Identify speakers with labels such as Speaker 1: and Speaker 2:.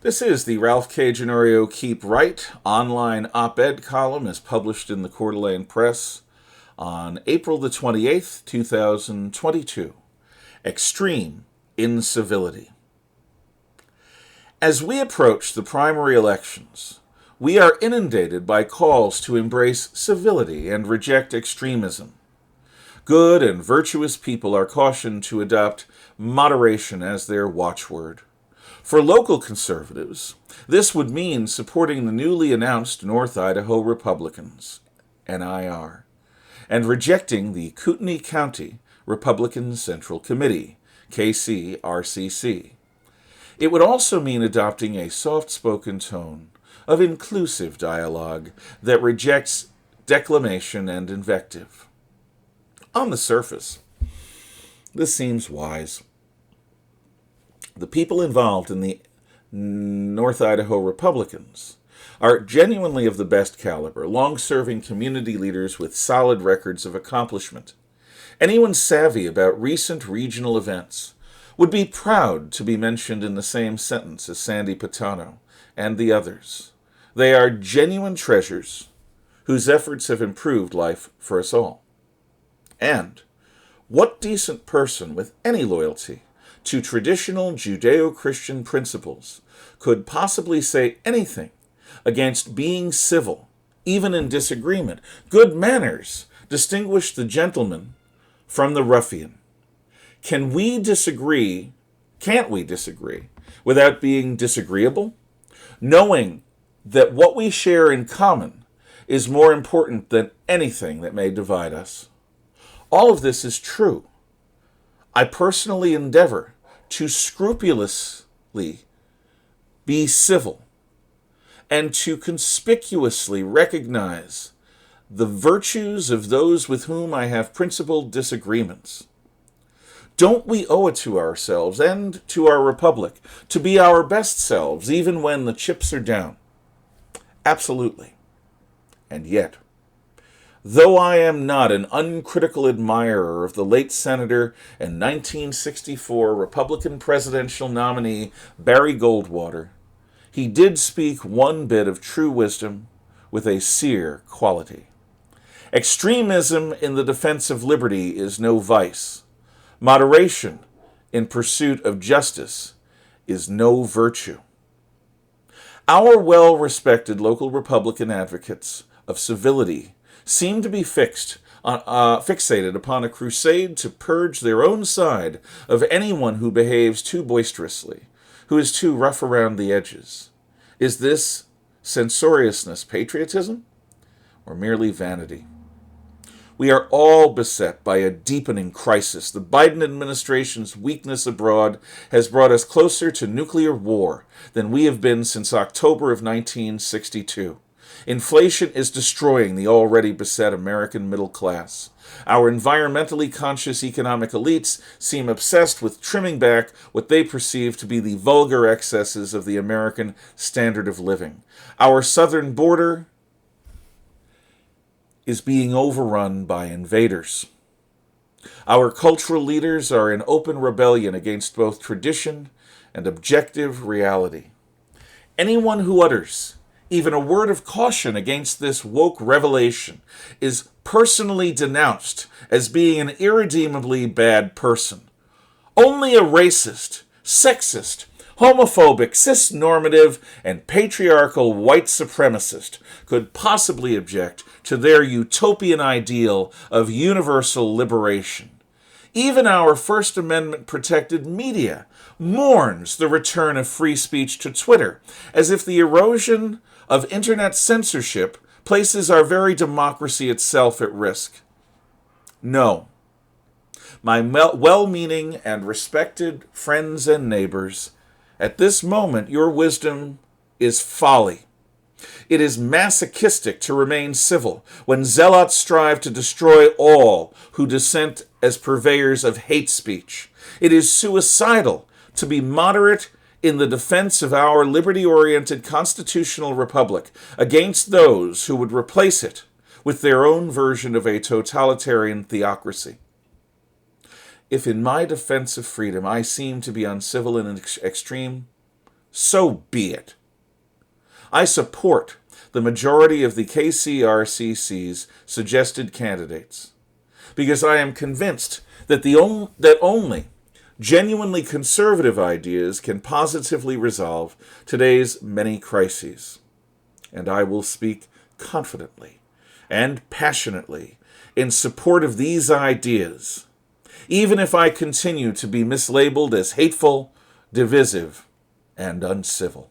Speaker 1: This is the Ralph K. Ginorio Keep Right online op-ed column as published in the Kootenai Press on April the 28th, 2022. Extreme Incivility. As we approach the primary elections, we are inundated by calls to embrace civility and reject extremism. Good and virtuous people are cautioned to adopt moderation as their watchword. For local conservatives, this would mean supporting the newly announced North Idaho Republicans, NIR, and rejecting the Kootenai County Republican Central Committee, KCRCC. It would also mean adopting a soft-spoken tone of inclusive dialogue that rejects declamation and invective. On the surface, this seems wise. The people involved in the North Idaho Republicans are genuinely of the best caliber, long-serving community leaders with solid records of accomplishment. Anyone savvy about recent regional events would be proud to be mentioned in the same sentence as Sandy Patano and the others. They are genuine treasures whose efforts have improved life for us all. And what decent person with any loyalty to traditional Judeo-Christian principles could possibly say anything against being civil, even in disagreement? Good manners distinguish the gentleman from the ruffian. Can't we disagree without being disagreeable? Knowing that what we share in common is more important than anything that may divide us. All of this is true. I personally endeavor to scrupulously be civil and to conspicuously recognize the virtues of those with whom I have principled disagreements. Don't we owe it to ourselves and to our republic to be our best selves even when the chips are down? Absolutely. And yet, though I am not an uncritical admirer of the late Senator and 1964 Republican presidential nominee Barry Goldwater, he did speak one bit of true wisdom with a seer quality. Extremism in the defense of liberty is no vice. Moderation in pursuit of justice is no virtue. Our well-respected local Republican advocates of civility seem to be fixated upon a crusade to purge their own side of anyone who behaves too boisterously, who is too rough around the edges. Is this censoriousness patriotism or merely vanity? We are all beset by a deepening crisis. The Biden administration's weakness abroad has brought us closer to nuclear war than we have been since October of 1962. Inflation is destroying the already beset American middle class. Our environmentally conscious economic elites seem obsessed with trimming back what they perceive to be the vulgar excesses of the American standard of living. Our southern border is being overrun by invaders. Our cultural leaders are in open rebellion against both tradition and objective reality. Anyone who utters even a word of caution against this woke revelation is personally denounced as being an irredeemably bad person. Only a racist, sexist, homophobic, cis-normative, and patriarchal white supremacist could possibly object to their utopian ideal of universal liberation. Even our First Amendment-protected media mourns the return of free speech to Twitter, as if the erosion of internet censorship places our very democracy itself at risk. No. My well-meaning and respected friends and neighbors, at this moment your wisdom is folly. It is masochistic to remain civil when zealots strive to destroy all who dissent as purveyors of hate speech. It is suicidal to be moderate in the defense of our liberty-oriented constitutional republic against those who would replace it with their own version of a totalitarian theocracy. If in my defense of freedom I seem to be uncivil and extreme, so be it. I support the majority of the KCRCC's suggested candidates because I am convinced that that only genuinely conservative ideas can positively resolve today's many crises. And I will speak confidently and passionately in support of these ideas, even if I continue to be mislabeled as hateful, divisive, and uncivil.